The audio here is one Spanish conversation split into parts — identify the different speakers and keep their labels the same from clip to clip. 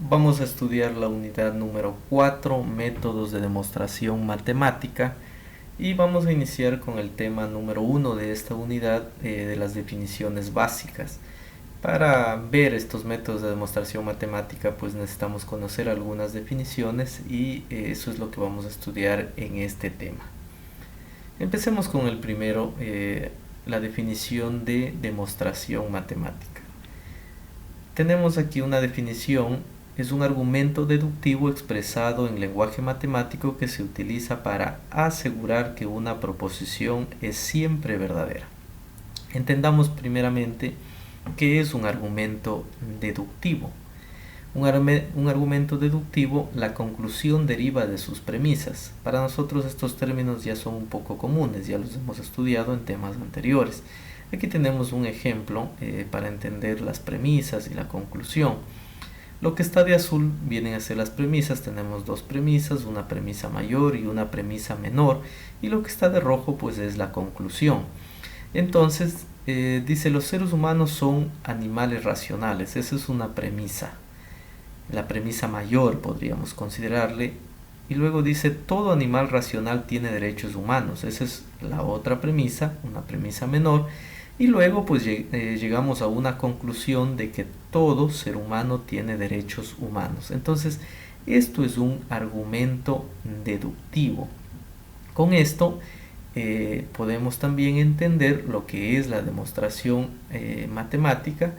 Speaker 1: Vamos a estudiar la unidad número 4, métodos de demostración matemática, y vamos a iniciar con el tema número 1 de esta unidad, de las definiciones básicas. Para ver estos métodos de demostración matemática, pues necesitamos conocer algunas definiciones y eso es lo que vamos a estudiar en este tema. Empecemos con el primero, la definición de demostración matemática. Tenemos aquí una definición: es un argumento deductivo expresado en lenguaje matemático que se utiliza para asegurar que una proposición es siempre verdadera. Entendamos primeramente qué es un argumento deductivo. Un argumento deductivo, la conclusión deriva de sus premisas. Para nosotros estos términos ya son un poco comunes, ya los hemos estudiado en temas anteriores. Aquí tenemos un ejemplo para entender las premisas y la conclusión. Lo que está de azul vienen a ser las premisas. Tenemos dos premisas, una premisa mayor y una premisa menor, y lo que está de rojo pues es la conclusión. Entonces dice: los seres humanos son animales racionales. Esa es una premisa, la premisa mayor podríamos considerarle. Y luego dice: todo animal racional tiene derechos humanos. Esa es la otra premisa, una premisa menor. Y luego pues llegamos a una conclusión de que todo ser humano tiene derechos humanos. Entonces esto es un argumento deductivo. Con esto podemos también entender lo que es la demostración matemática.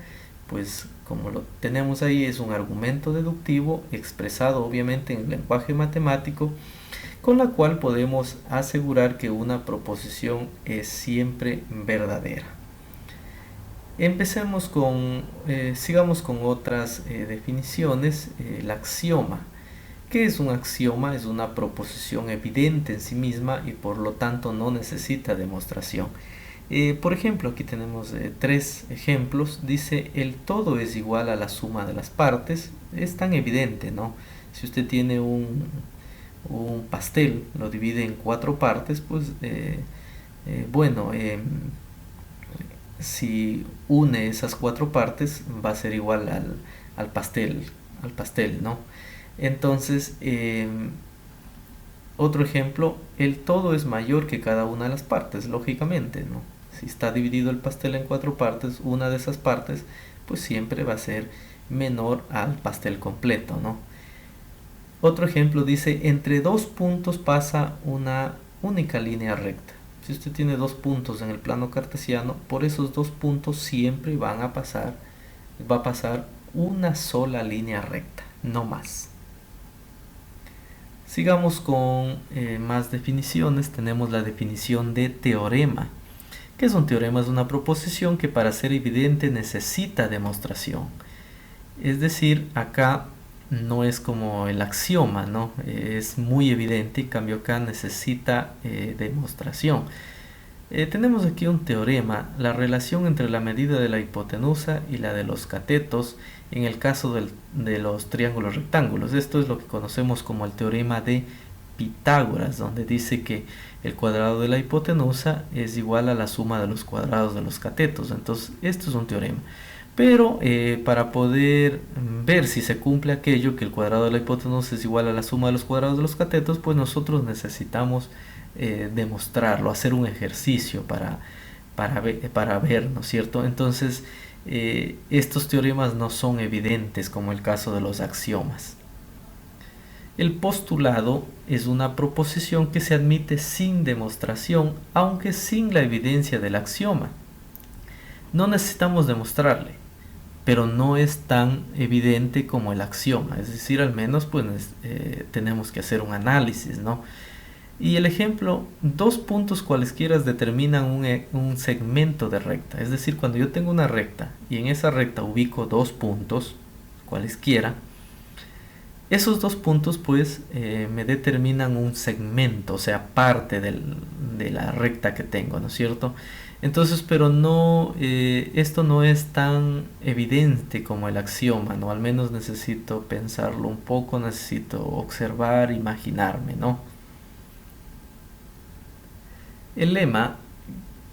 Speaker 1: Pues como lo tenemos ahí, es un argumento deductivo expresado obviamente en lenguaje matemático, con la cual podemos asegurar que una proposición es siempre verdadera. Sigamos con otras definiciones. El axioma. ¿Qué es un axioma? Es una proposición evidente en sí misma y por lo tanto no necesita demostración. Por ejemplo, aquí tenemos tres ejemplos. Dice: el todo es igual a la suma de las partes. Es tan evidente, ¿no? Si usted tiene un pastel, lo divide en cuatro partes, pues si une esas cuatro partes va a ser igual al pastel, ¿no? Entonces, otro ejemplo: el todo es mayor que cada una de las partes, lógicamente, ¿no? Si está dividido el pastel en cuatro partes, una de esas partes pues siempre va a ser menor al pastel completo, ¿no? Otro ejemplo dice: entre dos puntos pasa una única línea recta. Si usted tiene dos puntos en el plano cartesiano, por esos dos puntos siempre va a pasar una sola línea recta, no más. Sigamos con más definiciones. Tenemos la definición de teorema. ¿Qué es un teorema? Es una proposición que para ser evidente necesita demostración. Es decir, acá no es como el axioma, ¿no? Es muy evidente, en cambio acá necesita demostración. Tenemos aquí un teorema: la relación entre la medida de la hipotenusa y la de los catetos en el caso de los triángulos rectángulos. Esto es lo que conocemos como el teorema de Pitágoras, donde dice que el cuadrado de la hipotenusa es igual a la suma de los cuadrados de los catetos. Entonces esto es un teorema. Pero para poder ver si se cumple aquello, que el cuadrado de la hipotenusa es igual a la suma de los cuadrados de los catetos, pues nosotros necesitamos demostrarlo, hacer un ejercicio para ver, ¿no es cierto? Entonces estos teoremas no son evidentes como el caso de los axiomas. El postulado es una proposición que se admite sin demostración, aunque sin la evidencia del axioma. No necesitamos demostrarle, pero no es tan evidente como el axioma. Es decir, al menos pues tenemos que hacer un análisis, ¿no? Y el ejemplo: dos puntos cualesquiera determinan un segmento de recta. Es decir, cuando yo tengo una recta y en esa recta ubico dos puntos cualesquiera, esos dos puntos pues me determinan un segmento, o sea, parte de la recta que tengo, ¿no es cierto? Entonces, pero no, esto no es tan evidente como el axioma, ¿no? Al menos necesito pensarlo un poco, necesito observar, imaginarme, ¿no? El lema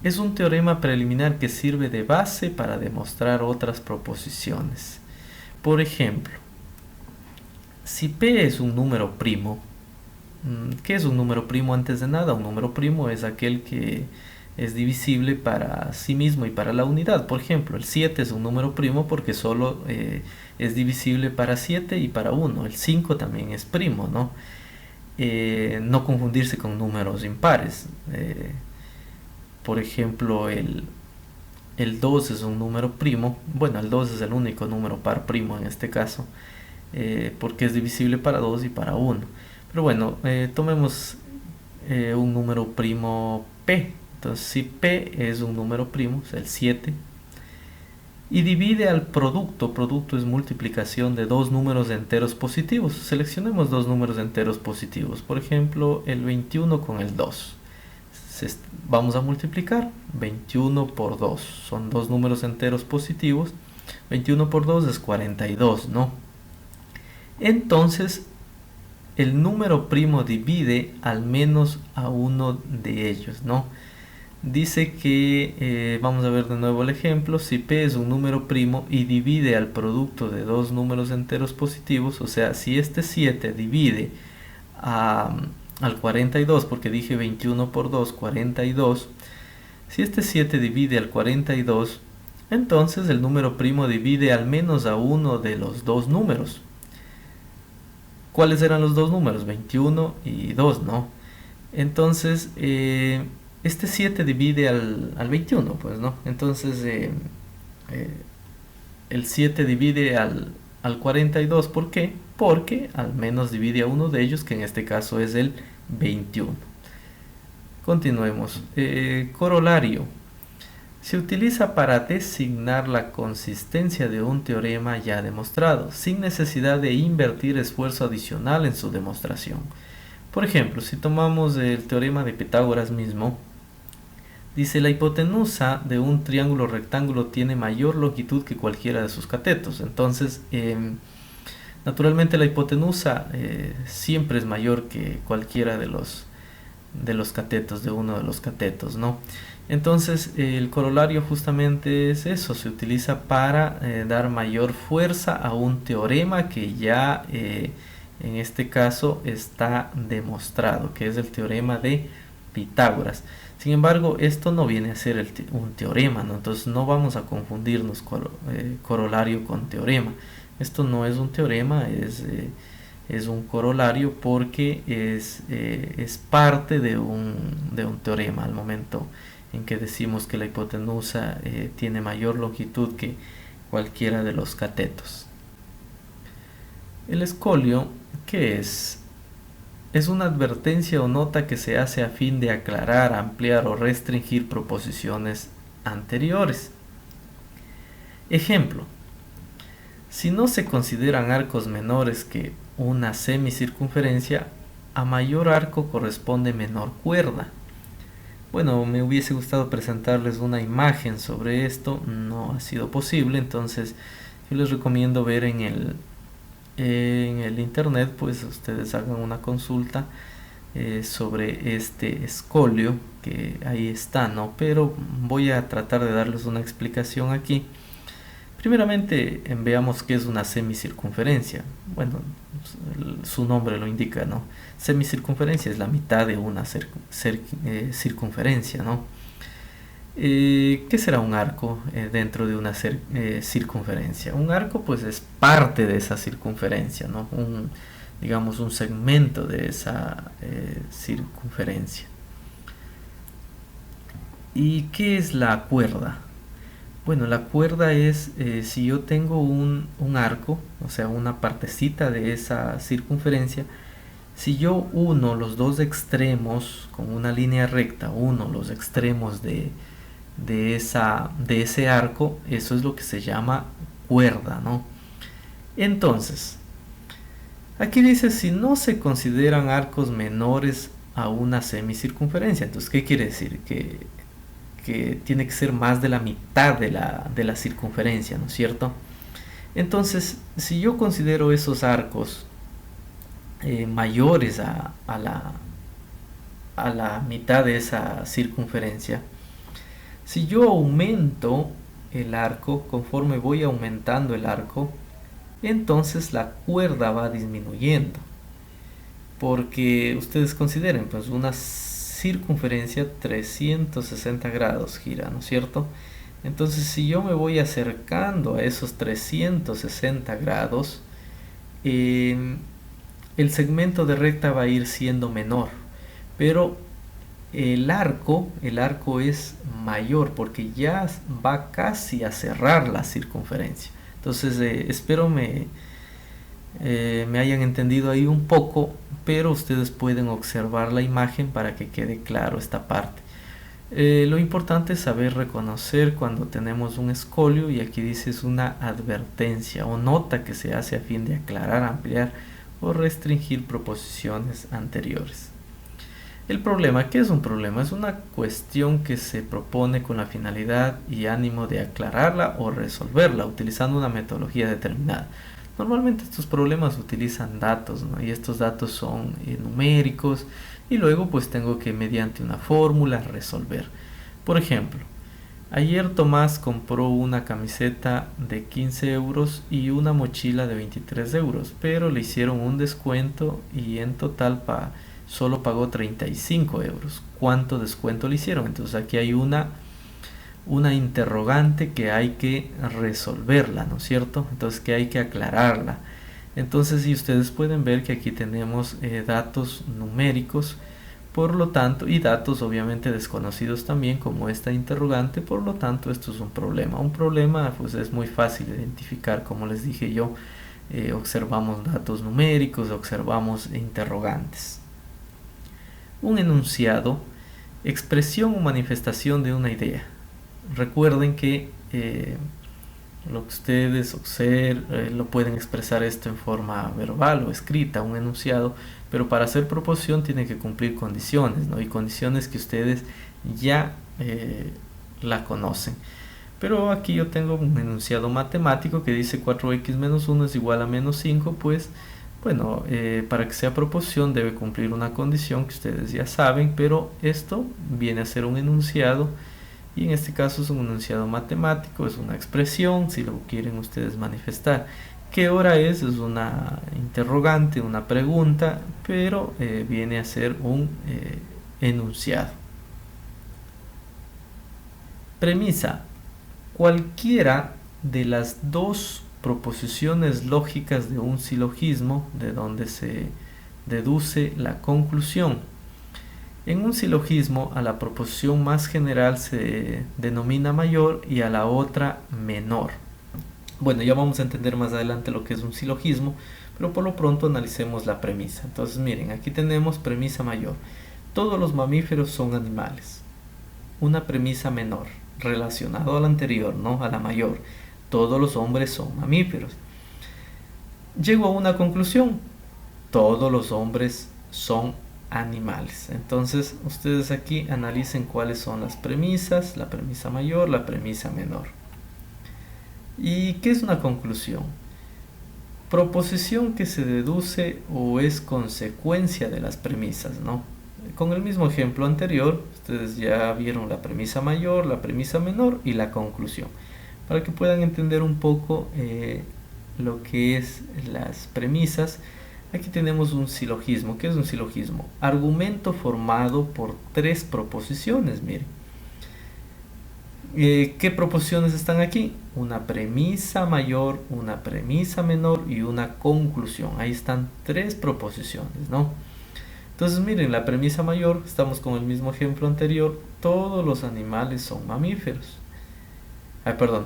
Speaker 1: es un teorema preliminar que sirve de base para demostrar otras proposiciones. Por ejemplo, Si P es un número primo, ¿qué es un número primo antes de nada? Un número primo es aquel que es divisible para sí mismo y para la unidad. Por ejemplo, el 7 es un número primo porque solo es divisible para 7 y para 1. El 5 también es primo, ¿no? No confundirse con números impares. Por ejemplo, el 2 es un número primo. Bueno, el 2 es el único número par primo en este caso, porque es divisible para 2 y para 1. Pero bueno, tomemos un número primo P. Entonces, si P es un número primo, es el 7, y divide al producto es multiplicación de dos números enteros positivos. Seleccionemos dos números enteros positivos, por ejemplo, el 21 con el 2. Vamos a multiplicar 21 por 2, son dos números enteros positivos. 21 por 2 es 42, ¿no? Entonces, el número primo divide al menos a uno de ellos, ¿no? Dice que, vamos a ver de nuevo el ejemplo, si P es un número primo y divide al producto de dos números enteros positivos, o sea, si este 7 divide al 42, porque dije 21 por 2, 42, si este 7 divide al 42, entonces el número primo divide al menos a uno de los dos números. ¿Cuáles eran los dos números? 21 y 2, ¿no? Entonces, este 7 divide al 21, pues, ¿no? Entonces, el 7 divide al 42, ¿por qué? Porque al menos divide a uno de ellos, que en este caso es el 21. Continuemos. Corolario. Se utiliza para designar la consistencia de un teorema ya demostrado, sin necesidad de invertir esfuerzo adicional en su demostración. Por ejemplo, si tomamos el teorema de Pitágoras mismo, dice: la hipotenusa de un triángulo rectángulo tiene mayor longitud que cualquiera de sus catetos. Entonces, naturalmente la hipotenusa siempre es mayor que cualquiera de los catetos, de uno de los catetos, ¿no? Entonces, el corolario justamente es eso, se utiliza para dar mayor fuerza a un teorema que ya en este caso está demostrado, que es el teorema de Pitágoras. Sin embargo, esto no viene a ser un teorema, ¿no? Entonces no vamos a confundirnos corolario con teorema. Esto no es un teorema, es un corolario porque es parte de un teorema al momento en que decimos que la hipotenusa tiene mayor longitud que cualquiera de los catetos. El escolio, ¿qué es? Es una advertencia o nota que se hace a fin de aclarar, ampliar o restringir proposiciones anteriores. Ejemplo: si no se consideran arcos menores que una semicircunferencia, a mayor arco corresponde menor cuerda. Bueno, me hubiese gustado presentarles una imagen sobre esto, no ha sido posible, entonces yo les recomiendo ver en el internet, pues ustedes hagan una consulta sobre este escolio, que ahí está, ¿no? Pero voy a tratar de darles una explicación aquí. Primeramente, veamos qué es una semicircunferencia. Bueno, su nombre lo indica, ¿no? Semicircunferencia es la mitad de una circunferencia, ¿no? ¿Qué será un arco dentro de una circunferencia? Un arco, pues, es parte de esa circunferencia, ¿no? Digamos, un segmento de esa circunferencia. ¿Y qué es la cuerda? Bueno, la cuerda es, si yo tengo un arco, o sea, una partecita de esa circunferencia, si yo uno los dos extremos con una línea recta, uno los extremos de ese arco, eso es lo que se llama cuerda, ¿no? Entonces, aquí dice: si no se consideran arcos menores a una semicircunferencia. Entonces, ¿qué quiere decir? Que tiene que ser más de la mitad de la circunferencia, ¿no es cierto? Entonces, si yo considero esos arcos mayores a la mitad de esa circunferencia, si yo aumento el arco, conforme voy aumentando el arco, entonces la cuerda va disminuyendo. Porque ustedes consideren, pues una circunferencia 360 grados gira, ¿no es cierto? Entonces si yo me voy acercando a esos 360 grados, el segmento de recta va a ir siendo menor, pero el arco es mayor porque ya va casi a cerrar la circunferencia. Entonces espero me hayan entendido ahí un poco, pero ustedes pueden observar la imagen para que quede claro esta parte. Lo importante es saber reconocer cuando tenemos un escolio, y aquí dice es una advertencia o nota que se hace a fin de aclarar, ampliar o restringir proposiciones anteriores. El problema, ¿qué es un problema? Es una cuestión que se propone con la finalidad y ánimo de aclararla o resolverla utilizando una metodología determinada. Normalmente estos problemas utilizan datos, ¿no? Y estos datos son numéricos, y luego pues tengo que mediante una fórmula resolver. Por ejemplo, ayer Tomás compró una camiseta de 15 euros y una mochila de 23 euros, pero le hicieron un descuento y en total solo pagó 35 euros. ¿Cuánto descuento le hicieron? Entonces aquí hay una interrogante que hay que resolverla, ¿no es cierto? Entonces que hay que aclararla. Entonces, si ustedes pueden ver que aquí tenemos datos numéricos, por lo tanto, y datos obviamente desconocidos también, como esta interrogante, por lo tanto esto es un problema. Un problema pues es muy fácil de identificar, como les dije yo, observamos datos numéricos, observamos interrogantes. Un enunciado, expresión o manifestación de una idea. Recuerden que lo que ustedes observen lo pueden expresar esto en forma verbal o escrita, un enunciado, pero para hacer proposición tiene que cumplir condiciones, ¿no? Y condiciones que ustedes ya la conocen. Pero aquí yo tengo un enunciado matemático que dice 4x menos 1 es igual a menos 5, pues bueno, para que sea proposición debe cumplir una condición que ustedes ya saben, pero esto viene a ser un enunciado. Y en este caso es un enunciado matemático, es una expresión, si lo quieren ustedes manifestar. ¿Qué hora es? Es una interrogante, una pregunta, pero viene a ser un enunciado. Premisa. Cualquiera de las dos proposiciones lógicas de un silogismo, de donde se deduce la conclusión. En un silogismo, a la proposición más general se denomina mayor y a la otra menor. Bueno, ya vamos a entender más adelante lo que es un silogismo, pero por lo pronto analicemos la premisa. Entonces miren, aquí tenemos premisa mayor. Todos los mamíferos son animales. Una premisa menor, relacionado a la anterior, no a la mayor. Todos los hombres son mamíferos. Llego a una conclusión. Todos los hombres son animales. Entonces ustedes aquí analicen cuáles son las premisas, la premisa mayor, la premisa menor. ¿Y qué es una conclusión? Proposición que se deduce o es consecuencia de las premisas, ¿no? Con el mismo ejemplo anterior, ustedes ya vieron la premisa mayor, la premisa menor y la conclusión. Para que puedan entender un poco lo que es las premisas, aquí tenemos un silogismo. ¿Qué es un silogismo? Argumento formado por tres proposiciones, miren. ¿Qué proposiciones están aquí? Una premisa mayor, una premisa menor y una conclusión. Ahí están tres proposiciones, ¿no? Entonces miren, la premisa mayor, estamos con el mismo ejemplo anterior, todos los animales son mamíferos.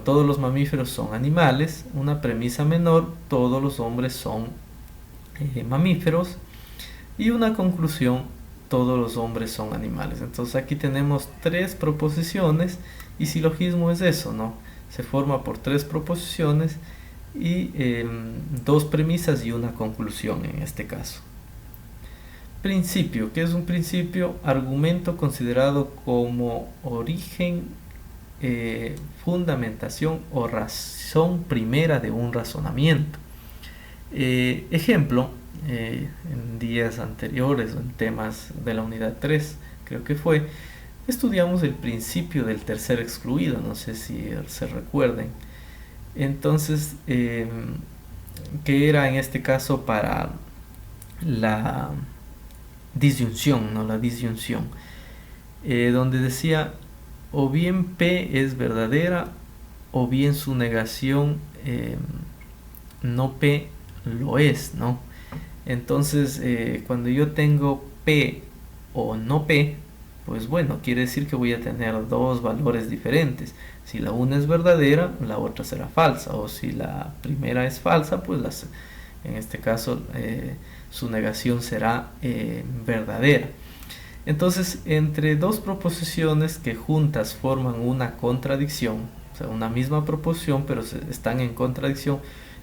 Speaker 1: Todos los mamíferos son animales. Una premisa menor, todos los hombres son mamíferos. Y una conclusión, todos los hombres son animales. Entonces aquí tenemos tres proposiciones, y silogismo es eso, ¿no? Se forma por tres proposiciones y dos premisas y una conclusión en este caso. Principio. ¿Qué es un principio? Argumento considerado como origen, fundamentación o razón primera de un razonamiento. Ejemplo, en días anteriores, en temas de la unidad 3, creo que fue, estudiamos el principio del tercer excluido, no sé si se recuerden. Entonces, que era en este caso para la disyunción, ¿no? La disyunción, donde decía o bien P es verdadera o bien su negación no P lo es, ¿no? Entonces, cuando yo tengo P o no P, pues bueno, quiere decir que voy a tener dos valores diferentes. Si la una es verdadera, la otra será falsa. O si la primera es falsa, pues en este caso su negación será verdadera. Entonces, entre dos proposiciones que juntas forman una contradicción, o sea, una misma proposición, pero están en contradicción,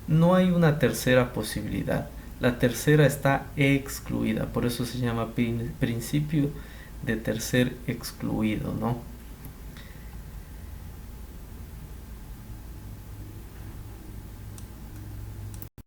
Speaker 1: no hay una tercera posibilidad. La tercera está excluida, por eso se llama principio de tercer excluido, ¿no?